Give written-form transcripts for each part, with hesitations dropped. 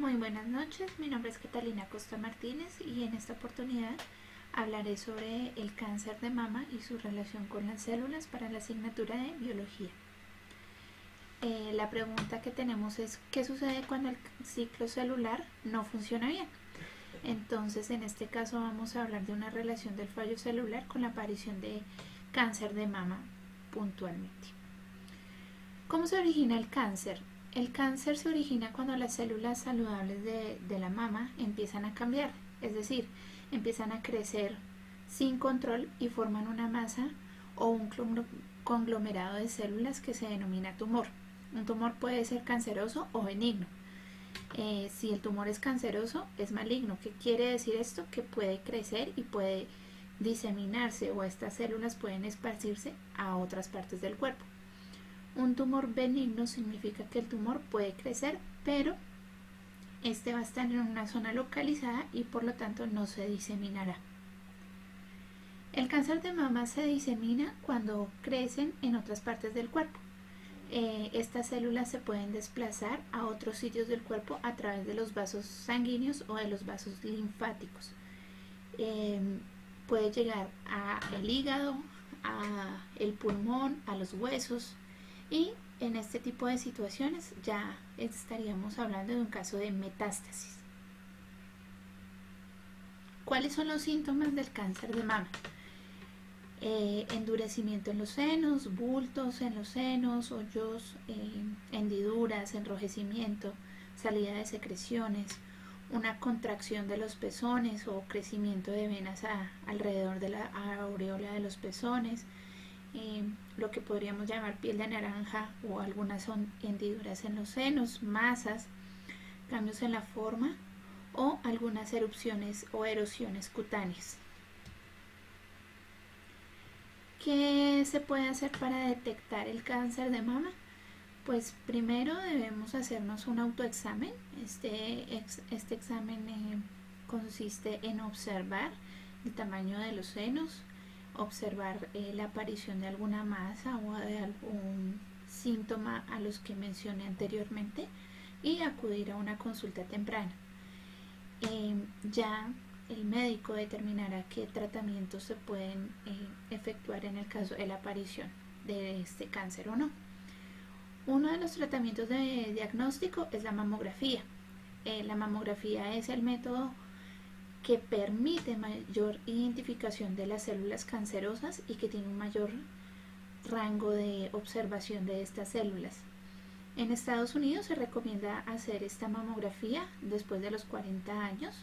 Muy buenas noches, mi nombre es Catalina Costa Martínez y en esta oportunidad hablaré sobre el cáncer de mama y su relación con las células para la asignatura de biología. La pregunta que tenemos es ¿qué sucede cuando el ciclo celular no funciona bien? Entonces en este caso vamos a hablar de una relación del fallo celular con la aparición de cáncer de mama puntualmente. ¿Cómo se origina el cáncer? El cáncer se origina cuando las células saludables de la mama empiezan a cambiar, es decir, empiezan a crecer sin control y forman una masa o un conglomerado de células que se denomina tumor. Un tumor puede ser canceroso o benigno. Si el tumor es canceroso, es maligno. ¿Qué quiere decir esto? Que puede crecer y puede diseminarse o estas células pueden esparcirse a otras partes del cuerpo. Un tumor benigno significa que el tumor puede crecer, pero este va a estar en una zona localizada y por lo tanto no se diseminará. El cáncer de mama se disemina cuando crecen en otras partes del cuerpo. Estas células se pueden desplazar a otros sitios del cuerpo a través de los vasos sanguíneos o de los vasos linfáticos. Puede llegar al hígado, al pulmón, a los huesos. Y en este tipo de situaciones ya estaríamos hablando de un caso de metástasis. ¿Cuáles son los síntomas del cáncer de mama? Endurecimiento en los senos, bultos en los senos, hoyos, hendiduras, enrojecimiento, salida de secreciones, una contracción de los pezones o crecimiento de venas alrededor de la aureola de los pezones, lo que podríamos llamar piel de naranja o algunas son hendiduras en los senos, masas, cambios en la forma o algunas erupciones o erosiones cutáneas. ¿Qué se puede hacer para detectar el cáncer de mama? Pues primero debemos hacernos un autoexamen. Este examen consiste en observar el tamaño de los senos, observar la aparición de alguna masa o de algún síntoma a los que mencioné anteriormente y acudir a una consulta temprana. Ya el médico determinará qué tratamientos se pueden efectuar en el caso de la aparición de este cáncer o no. Uno de los tratamientos de diagnóstico es la mamografía. La mamografía es el método que permite mayor identificación de las células cancerosas y que tiene un mayor rango de observación de estas células. En Estados Unidos se recomienda hacer esta mamografía después de los 40 años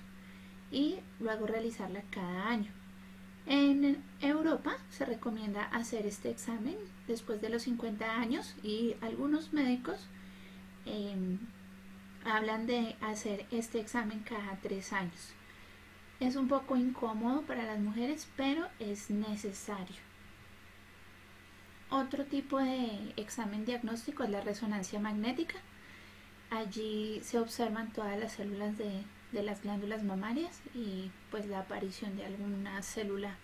y luego realizarla cada año. En Europa se recomienda hacer este examen después de los 50 años y algunos médicos hablan de hacer este examen cada 3 años. Es un poco incómodo para las mujeres, pero es necesario. Otro tipo de examen diagnóstico es la resonancia magnética. Allí se observan todas las células de las glándulas mamarias y pues la aparición de alguna célula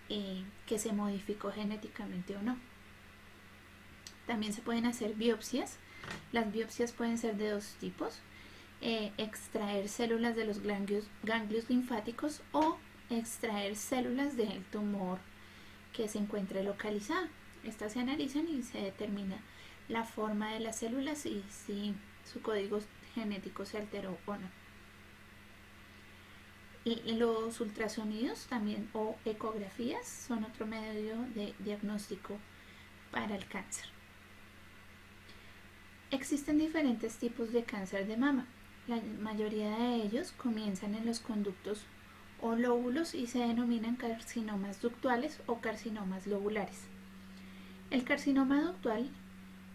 que se modificó genéticamente o no. También se pueden hacer biopsias. Las biopsias pueden ser de dos tipos. Extraer células de los ganglios linfáticos o extraer células del tumor que se encuentre localizado. Estas se analizan y se determina la forma de las células y si su código genético se alteró o no. Los ultrasonidos también o ecografías son otro medio de diagnóstico para el cáncer. Existen diferentes tipos de cáncer de mama. La mayoría de ellos comienzan en los conductos o lóbulos y se denominan carcinomas ductuales o carcinomas lobulares. El carcinoma ductual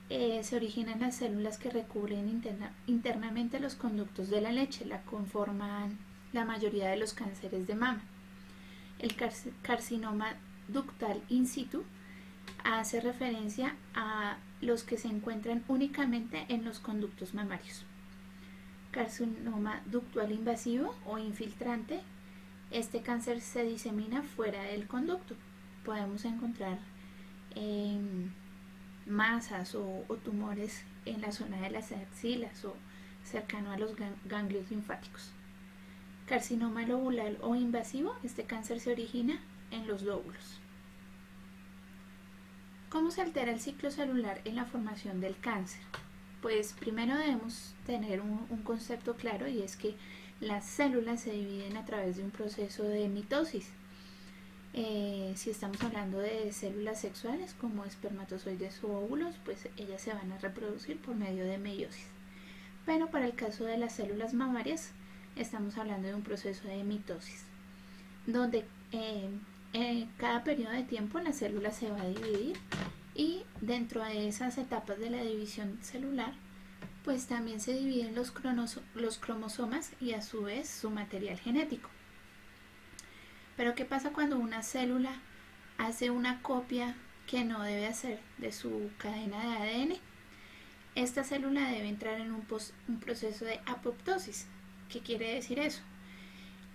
se origina en las células que recubren internamente los conductos de la leche, la conforman la mayoría de los cánceres de mama. El carcinoma ductal in situ hace referencia a los que se encuentran únicamente en los conductos mamarios. Carcinoma ductual invasivo o infiltrante, este cáncer se disemina fuera del conducto. Podemos encontrar masas o tumores en la zona de las axilas o cercano a los ganglios linfáticos. Carcinoma lobular o invasivo, este cáncer se origina en los lóbulos. ¿Cómo se altera el ciclo celular en la formación del cáncer? Pues primero debemos tener un concepto claro, y es que las células se dividen a través de un proceso de mitosis. Si estamos hablando de células sexuales como espermatozoides u óvulos, pues ellas se van a reproducir por medio de meiosis. Pero para el caso de las células mamarias, estamos hablando de un proceso de mitosis, donde en cada periodo de tiempo la célula se va a dividir, y dentro de esas etapas de la división celular, pues también se dividen los cromosomas y a su vez su material genético. Pero ¿qué pasa cuando una célula hace una copia que no debe hacer de su cadena de ADN? Esta célula debe entrar en un proceso de apoptosis. ¿Qué quiere decir eso?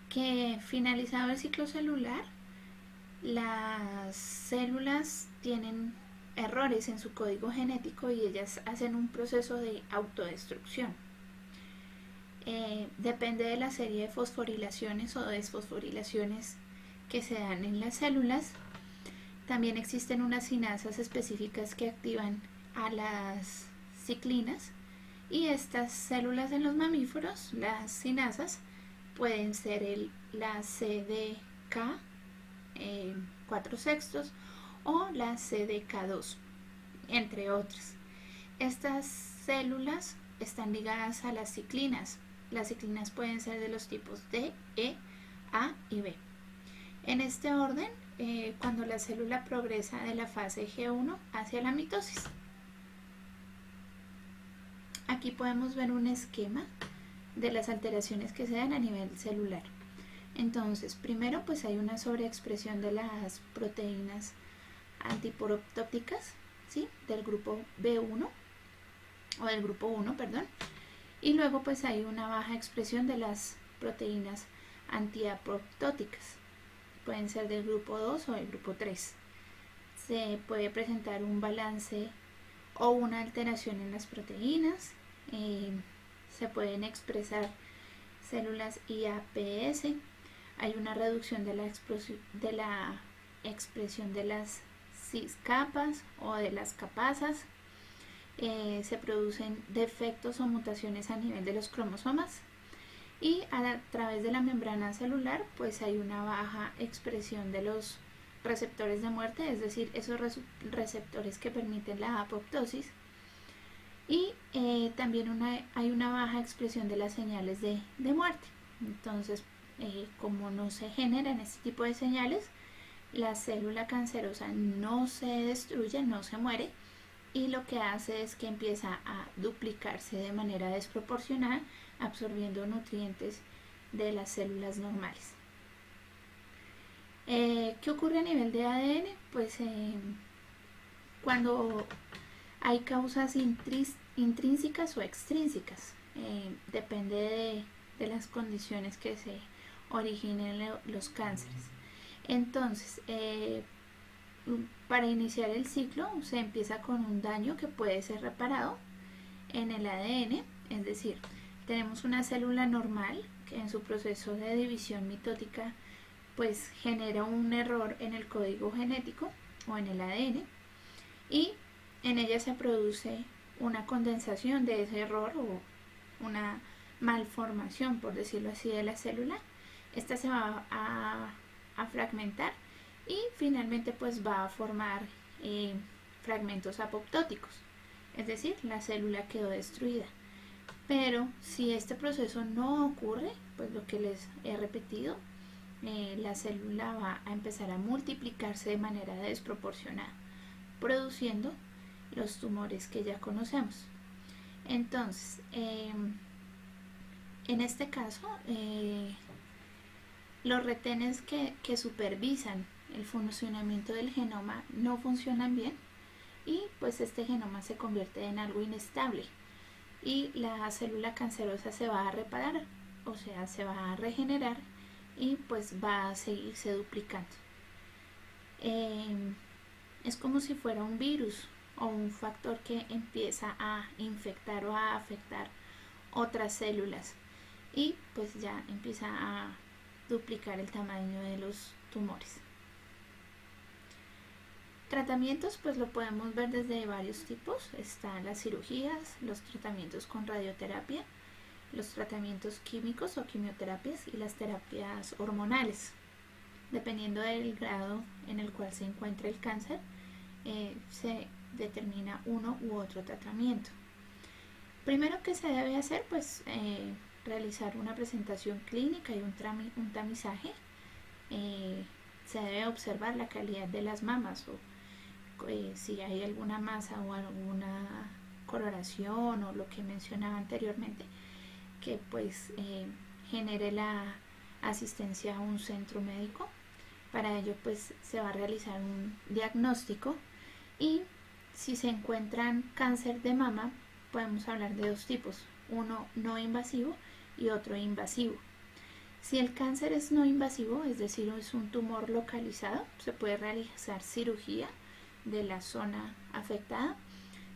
Que finalizado el ciclo celular, las células tienen errores en su código genético y ellas hacen un proceso de autodestrucción. Depende de la serie de fosforilaciones o desfosforilaciones que se dan en las células. También existen unas sinasas específicas que activan a las ciclinas, y estas células en los mamíferos, las sinasas, pueden ser la CDK 4/6 o la CDK2, entre otras. Estas células están ligadas a las ciclinas. Las ciclinas pueden ser de los tipos D, E, A y B. En este orden, cuando la célula progresa de la fase G1 hacia la mitosis. Aquí podemos ver un esquema de las alteraciones que se dan a nivel celular. Entonces, primero pues hay una sobreexpresión de las proteínas antiporópticas, ¿sí?, del grupo B1 o del grupo 1, perdón. Y luego pues hay una baja expresión de las proteínas antiapoptóticas. Pueden ser del grupo 2 o del grupo 3. Se puede presentar un balance o una alteración en las proteínas. Se pueden expresar células IAPS. Hay una reducción de la expresión de las ciscapas o de las capasas. Se producen defectos o mutaciones a nivel de los cromosomas, y a través de la membrana celular pues hay una baja expresión de los receptores de muerte, es decir, esos receptores que permiten la apoptosis, y también hay una baja expresión de las señales de muerte. Entonces, como no se generan este tipo de señales, la célula cancerosa no se destruye, no se muere, y lo que hace es que empieza a duplicarse de manera desproporcionada, absorbiendo nutrientes de las células normales. ¿Qué ocurre a nivel de ADN? Pues cuando hay causas intrínsecas o extrínsecas, depende de las condiciones que se originen los cánceres. Entonces, para iniciar el ciclo se empieza con un daño que puede ser reparado en el ADN, es decir, tenemos una célula normal que en su proceso de división mitótica pues genera un error en el código genético o en el ADN, y en ella se produce una condensación de ese error o una malformación, por decirlo así, de la célula. Esta se va a fragmentar y finalmente pues va a formar fragmentos apoptóticos, es decir, la célula quedó destruida. Pero si este proceso no ocurre, pues lo que les he repetido, la célula va a empezar a multiplicarse de manera desproporcionada, produciendo los tumores que ya conocemos. Entonces, en este caso, los retenes que supervisan el funcionamiento del genoma no funcionan bien, y pues este genoma se convierte en algo inestable y la célula cancerosa se va a reparar, o sea, se va a regenerar y pues va a seguirse duplicando. Es como si fuera un virus o un factor que empieza a infectar o a afectar otras células y pues ya empieza a duplicar el tamaño de los tumores. Tratamientos pues lo podemos ver desde varios tipos. Están las cirugías, los tratamientos con radioterapia, los tratamientos químicos o quimioterapias y las terapias hormonales. Dependiendo del grado en el cual se encuentra el cáncer, se determina uno u otro tratamiento. Primero que se debe hacer, pues realizar una presentación clínica y un tamizaje. Se debe observar la calidad de las mamas o si hay alguna masa o alguna coloración o lo que mencionaba anteriormente que pues genere la asistencia a un centro médico. Para ello pues se va a realizar un diagnóstico y si se encuentran cáncer de mama podemos hablar de dos tipos, uno no invasivo y otro invasivo. Si el cáncer es no invasivo, es decir, es un tumor localizado, se puede realizar cirugía de la zona afectada,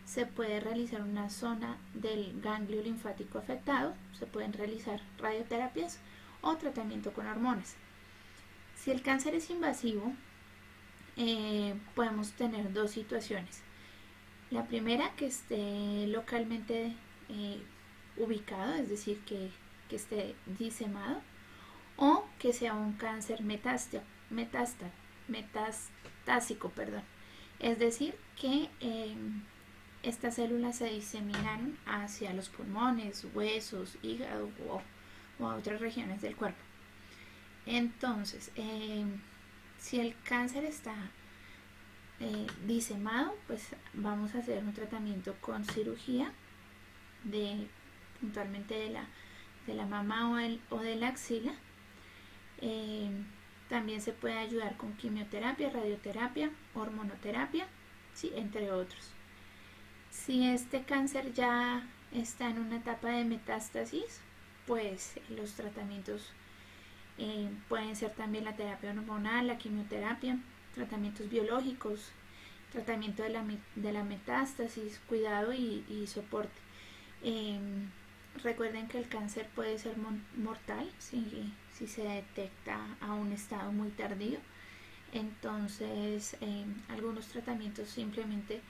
se puede realizar una zona del ganglio linfático afectado, se pueden realizar radioterapias o tratamiento con hormonas. Si el cáncer es invasivo, podemos tener dos situaciones. La primera, que esté localmente ubicado, es decir, que esté disemado, o que sea un cáncer metastásico, es decir, que estas células se diseminaron hacia los pulmones, huesos, hígado o a otras regiones del cuerpo. Entonces, si el cáncer está disemado, pues vamos a hacer un tratamiento con cirugía puntualmente de la mama o de la axila. También se puede ayudar con quimioterapia, radioterapia, hormonoterapia, ¿sí? Entre otros. Si este cáncer ya está en una etapa de metástasis, pues los tratamientos pueden ser también la terapia hormonal, la quimioterapia, tratamientos biológicos, tratamiento de la metástasis, cuidado y soporte. Recuerden que el cáncer puede ser mortal si se detecta a un estado muy tardío. Entonces, algunos tratamientos simplemente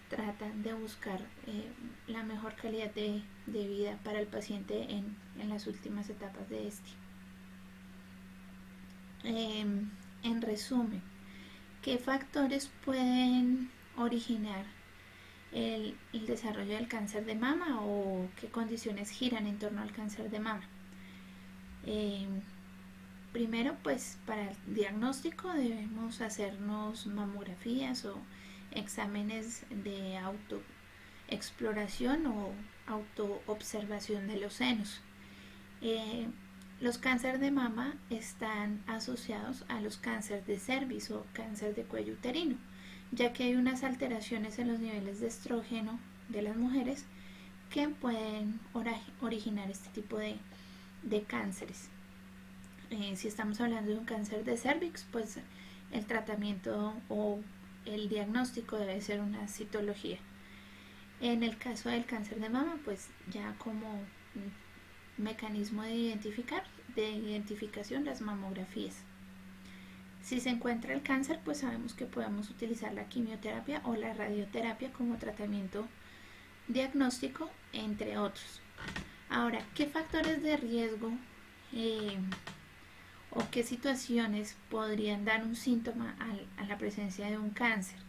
tratan de buscar la mejor calidad de vida para el paciente en las últimas etapas de este. En resumen, ¿qué factores pueden originar el desarrollo del cáncer de mama o qué condiciones giran en torno al cáncer de mama? Primero, pues para el diagnóstico debemos hacernos mamografías o exámenes de autoexploración o autoobservación de los senos. Los cánceres de mama están asociados a los cánceres de cervix o cáncer de cuello uterino, ya que hay unas alteraciones en los niveles de estrógeno de las mujeres que pueden originar este tipo de cánceres. Si estamos hablando de un cáncer de cervix, pues el tratamiento o el diagnóstico debe ser una citología. En el caso del cáncer de mama, pues ya como mecanismo de identificación, las mamografías. Si se encuentra el cáncer, pues sabemos que podemos utilizar la quimioterapia o la radioterapia como tratamiento diagnóstico, entre otros. Ahora, ¿qué factores de riesgo o qué situaciones podrían dar un síntoma a la presencia de un cáncer?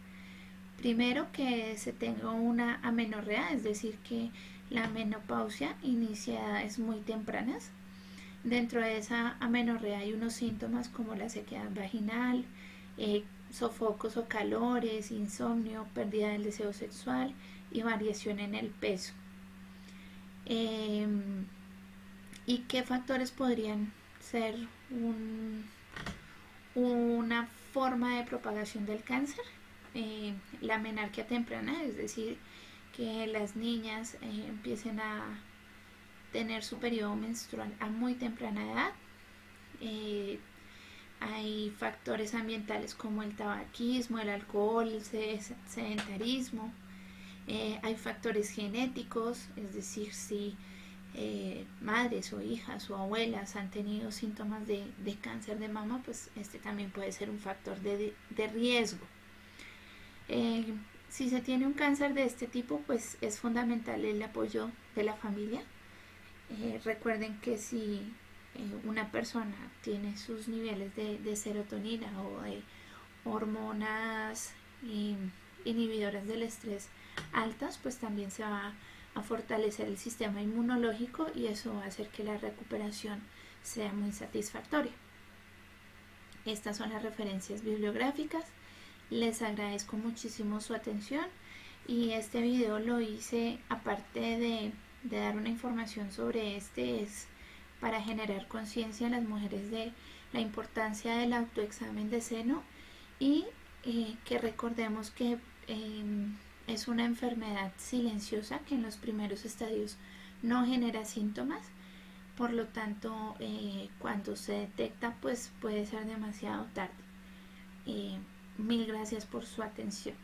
Primero, que se tenga una amenorrea, es decir, que la menopausia inicia a edades muy tempranas. Dentro de esa amenorrea hay unos síntomas como la sequedad vaginal, sofocos o calores, insomnio, pérdida del deseo sexual y variación en el peso. ¿Y qué factores podrían ser una forma de propagación del cáncer? La menarquia temprana, es decir, que las niñas empiecen a tener su periodo menstrual a muy temprana edad. Hay factores ambientales como el tabaquismo, el alcohol, el sedentarismo. Hay factores genéticos, es decir, si madres o hijas o abuelas han tenido síntomas de cáncer de mama, pues este también puede ser un factor de riesgo. Si se tiene un cáncer de este tipo, pues es fundamental el apoyo de la familia. Recuerden que si una persona tiene sus niveles de serotonina o de hormonas inhibidoras del estrés altas, pues también se va a fortalecer el sistema inmunológico y eso va a hacer que la recuperación sea muy satisfactoria. Estas son las referencias bibliográficas. Les agradezco muchísimo su atención y este video lo hice aparte de dar una información sobre es para generar conciencia en las mujeres de la importancia del autoexamen de seno y que recordemos que es una enfermedad silenciosa que en los primeros estadios no genera síntomas, por lo tanto cuando se detecta pues puede ser demasiado tarde. Mil gracias por su atención.